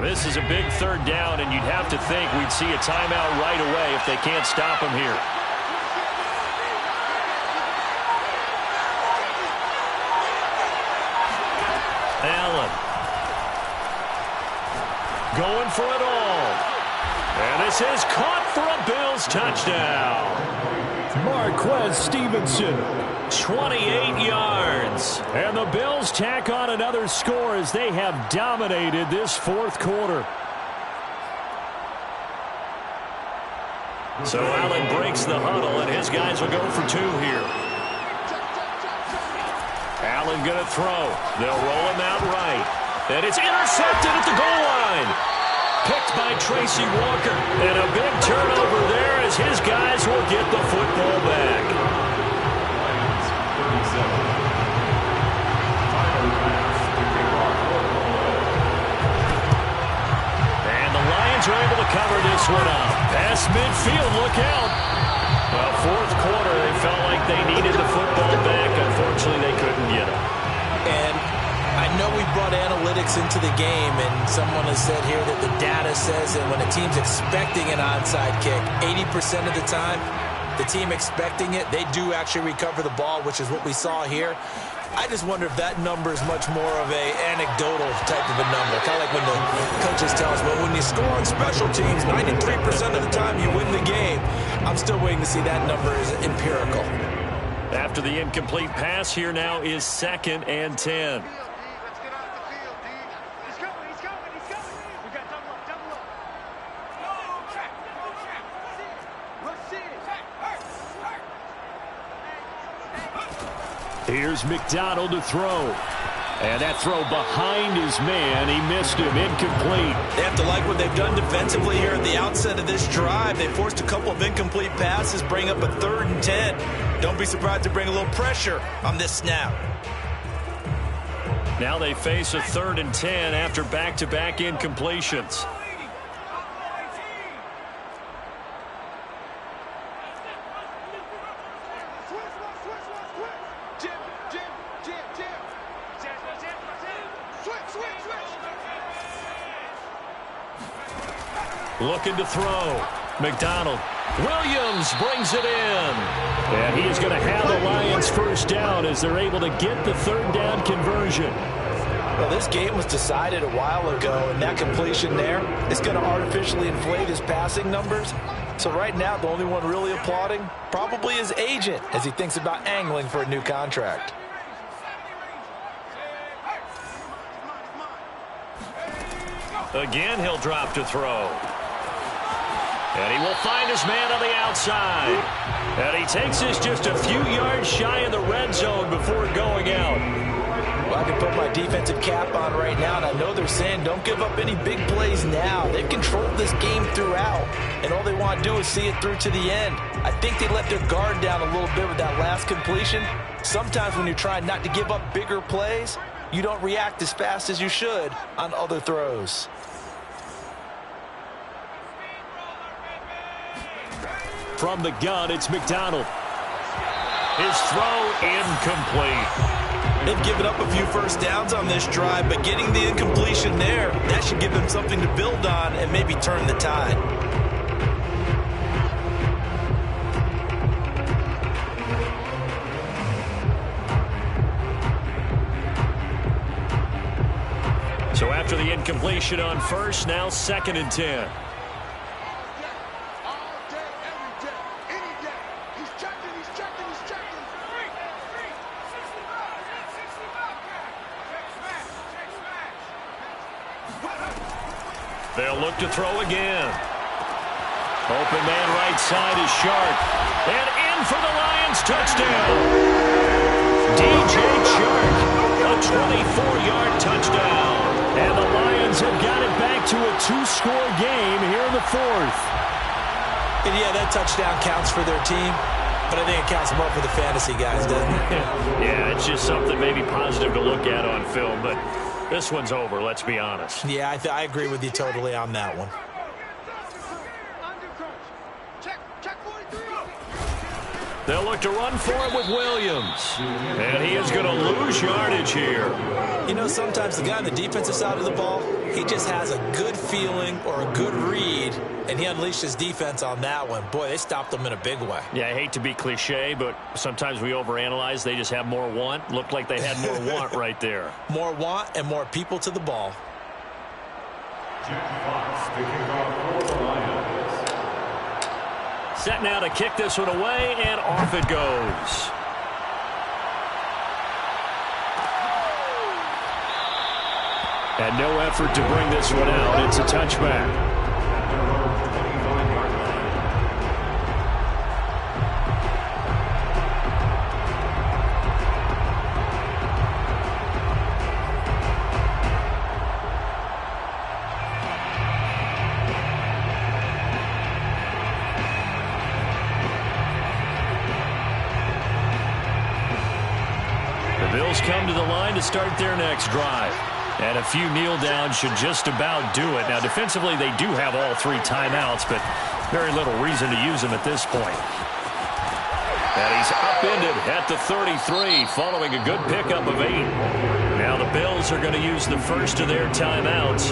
This is a big 3rd down, and you'd have to think we'd see a timeout right away if they can't stop him here. Allen. Going for it all. And this is caught for a Bills touchdown. Marquez Stevenson. 28 yards. And the Bills tack on another score as they have dominated this 4th quarter. So Allen breaks the huddle, and his guys will go for 2 here. Allen going to throw. They'll roll him out right. And it's intercepted at the goal line. Picked by Tracy Walker. And a big turnover there as his guys will get the football back. Are able to cover this one up. Past midfield, look out. Well, 4th quarter, they felt like they needed the football back. Unfortunately, they couldn't get it. And I know we brought analytics into the game, and someone has said here that the data says that when a team's expecting an onside kick, 80% of the time, the team expecting it, they do actually recover the ball, which is what we saw here. I just wonder if that number is much more of a anecdotal type of a number. Kind of like when the coaches tell us, well, when you score on special teams, 93% of the time you win the game. I'm still waiting to see that number is empirical. After the incomplete pass, here now is 2nd and 10. Let's get off the field, D. He's coming, he's coming, he's coming. Here's McDonald to throw. And that throw behind his man. He missed him. Incomplete. They have to like what they've done defensively here at the outset of this drive. They forced a couple of incomplete passes, bring up a 3rd and 10. Don't be surprised to bring a little pressure on this snap. Now they face a 3rd and 10 after back-to-back incompletions. Looking to throw. McDonald. Williams brings it in. And he is going to have the Lions first down as they're able to get the 3rd down conversion. Well, this game was decided a while ago, and that completion there is going to artificially inflate his passing numbers. So right now, the only one really applauding probably his agent as he thinks about angling for a new contract. Again, he'll drop to throw. And he will find his man on the outside. And he takes this just a few yards shy of the red zone before going out. Well, I can put my defensive cap on right now, and I know they're saying don't give up any big plays now. They've controlled this game throughout, and all they want to do is see it through to the end. I think they let their guard down a little bit with that last completion. Sometimes when you're trying not to give up bigger plays, you don't react as fast as you should on other throws. From the gun, it's McDonald. His throw incomplete. They've given up a few first downs on this drive, but getting the incompletion there, that should give them something to build on and maybe turn the tide. So after the incompletion on first, now 2nd and 10. They'll look to throw again. Open man right side is Chark. And in for the Lions touchdown. DJ Chark, a 24-yard touchdown. And the Lions have got it back to a 2-score game here in the 4th. And yeah, that touchdown counts for their team, but I think it counts more for the fantasy guys, doesn't it? Yeah, it's just something maybe positive to look at on film, but this one's over, let's be honest. Yeah, I agree with you totally on that one. They'll look to run for it with Williams. And he is going to lose yardage here. You know, sometimes the guy on the defensive side of the ball, he just has a good feeling or a good read, and he unleashed his defense on that one. Boy, they stopped him in a big way. Yeah, I hate to be cliche, but sometimes we overanalyze. They just have more want. Looked like they had more want right there. More want and more people to the ball. Jack Fox, the kickoff for the Lions. Set now to kick this one away, and off it goes. And no effort to bring this one out. It's a touchback. Bills come to the line to start their next drive. And a few kneel downs should just about do it. Now, defensively, they do have all 3 timeouts, but very little reason to use them at this point. And he's upended at the 33, following a good pickup of 8. Now the Bills are going to use the first of their timeouts.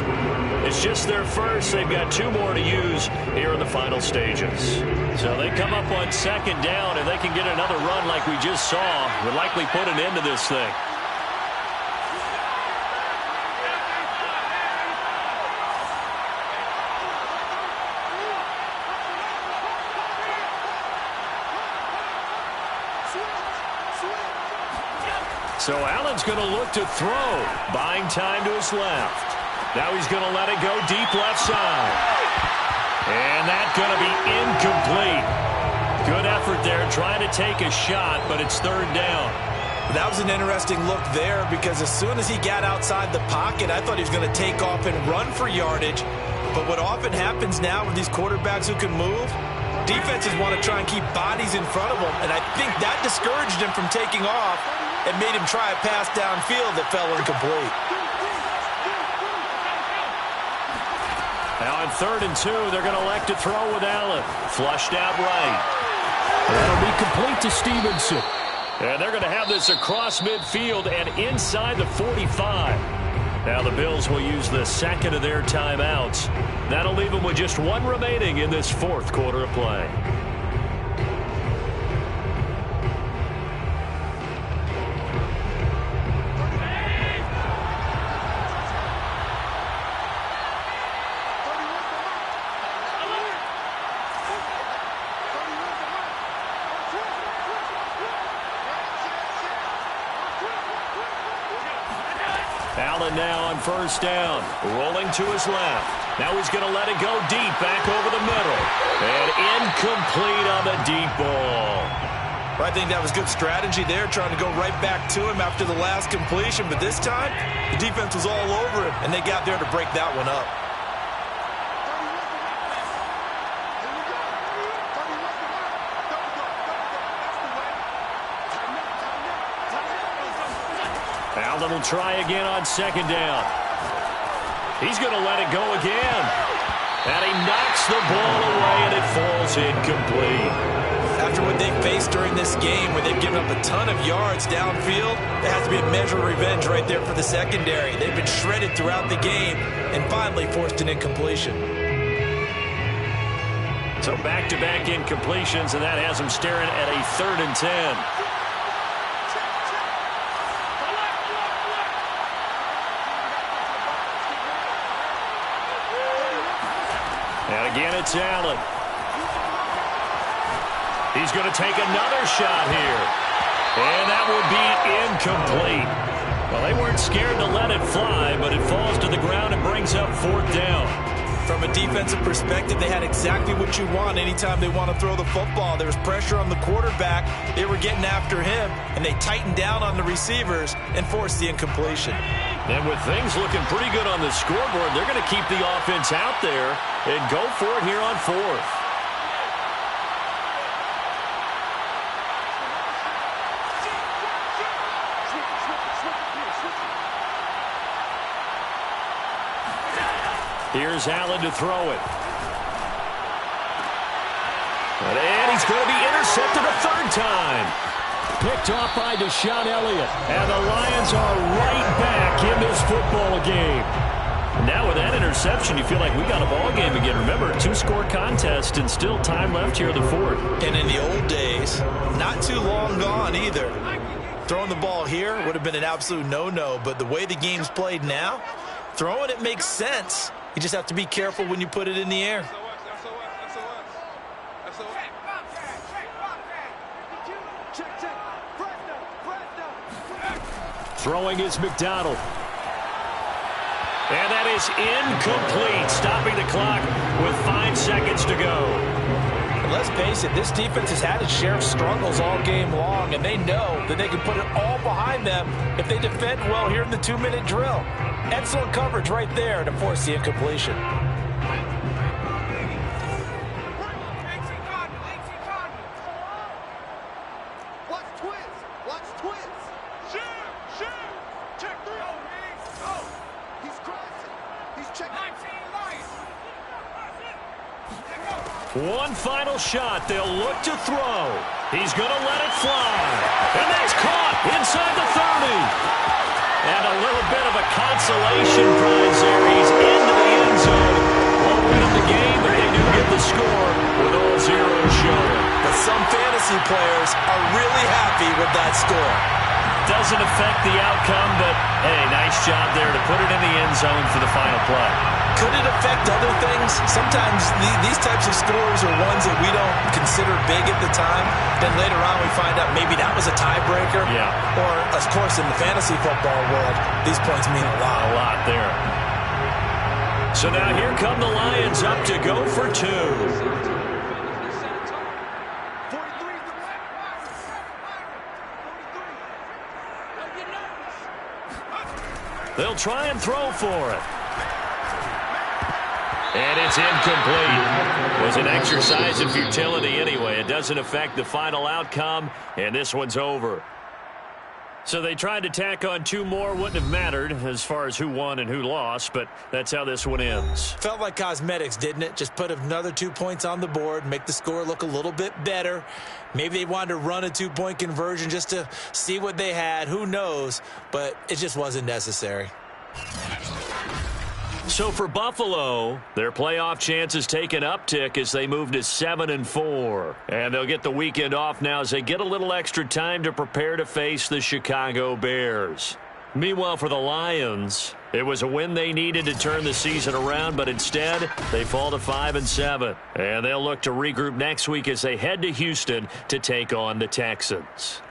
It's just their first. They've got 2 more to use here in the final stages. So they come up on 2nd down, and they can get another run like we just saw. Would likely put an end to this thing. So Allen's going to look to throw, buying time to his left. Now he's going to let it go deep left side. And that's going to be incomplete. Good effort there, trying to take a shot, but it's 3rd down. That was an interesting look there because as soon as he got outside the pocket, I thought he was going to take off and run for yardage. But what often happens now with these quarterbacks who can move, defenses want to try and keep bodies in front of them, and I think that discouraged him from taking off and made him try a pass downfield that fell incomplete. Now on 3rd and 2, they're going to elect to throw with Allen. Flushed out right. That'll be complete to Stevenson. And they're going to have this across midfield and inside the 45. Now the Bills will use the second of their timeouts. That'll leave them with just one remaining in this 4th quarter of play. Allen now on 1st down, rolling to his left. Now he's going to let it go deep, back over the middle. And incomplete on the deep ball. I think that was good strategy there, trying to go right back to him after the last completion. But this time, the defense was all over him, and they got there to break that one up. Allen will try again on 2nd down. He's going to let it go again. And he knocks the ball away, and it falls incomplete. After what they've faced during this game, where they've given up a ton of yards downfield, there has to be a measure of revenge right there for the secondary. They've been shredded throughout the game and finally forced an incompletion. So back-to-back incompletions, and that has them staring at a 3rd and 10. And again, it's Allen. He's going to take another shot here. And that would be incomplete. Well, they weren't scared to let it fly, but it falls to the ground and brings up 4th down. From a defensive perspective, they had exactly what you want anytime they want to throw the football. There was pressure on the quarterback. They were getting after him, and they tightened down on the receivers and forced the incompletion. And with things looking pretty good on the scoreboard, they're going to keep the offense out there and go for it here on 4th. Here's Allen to throw it. And he's going to be intercepted a 3rd time. Picked off by Deshaun Elliott. And the Lions are right back in this football game. Now with that interception, you feel like we got a ball game again. Remember, 2-score contest and still time left here in the 4th. And in the old days, not too long gone either. Throwing the ball here would have been an absolute no-no. But the way the game's played now, throwing it makes sense. You just have to be careful when you put it in the air. Throwing is McDonald. And that is incomplete, stopping the clock with 5 seconds to go. And let's face it, this defense has had its share of struggles all game long, and they know that they can put it all behind them if they defend well here in the 2-minute drill. Excellent coverage right there to force the incompletion. One final shot. They'll look to throw. He's going to let it fly. And that's caught inside the 30. And a little bit of a consolation prize there. He's into the end zone. Opening up the game, but they do get the score with all zeros showing. But some fantasy players are really happy with that score. Doesn't affect the outcome, but, hey, nice job there to put it in the end zone for the final play. Could it affect other things? Sometimes these types of scores are ones that we don't consider big at the time. Then later on we find out maybe that was a tiebreaker. Yeah. Or, of course, in the fantasy football world, these points mean a lot. A lot there. So now here come the Lions up to go for 2. They'll try and throw for it. And it's incomplete. It was an exercise in futility anyway. It doesn't affect the final outcome, and this one's over. So they tried to tack on 2 more. Wouldn't have mattered as far as who won and who lost, but that's how this one ends. Felt like cosmetics, didn't it? Just put another 2 points on the board, make the score look a little bit better. Maybe they wanted to run a 2-point conversion just to see what they had. Who knows? But it just wasn't necessary. So for Buffalo, their playoff chances take an uptick as they move to 7-4. And they'll get the weekend off now as they get a little extra time to prepare to face the Chicago Bears. Meanwhile, for the Lions, it was a win they needed to turn the season around, but instead they fall to 5-7. And they'll look to regroup next week as they head to Houston to take on the Texans.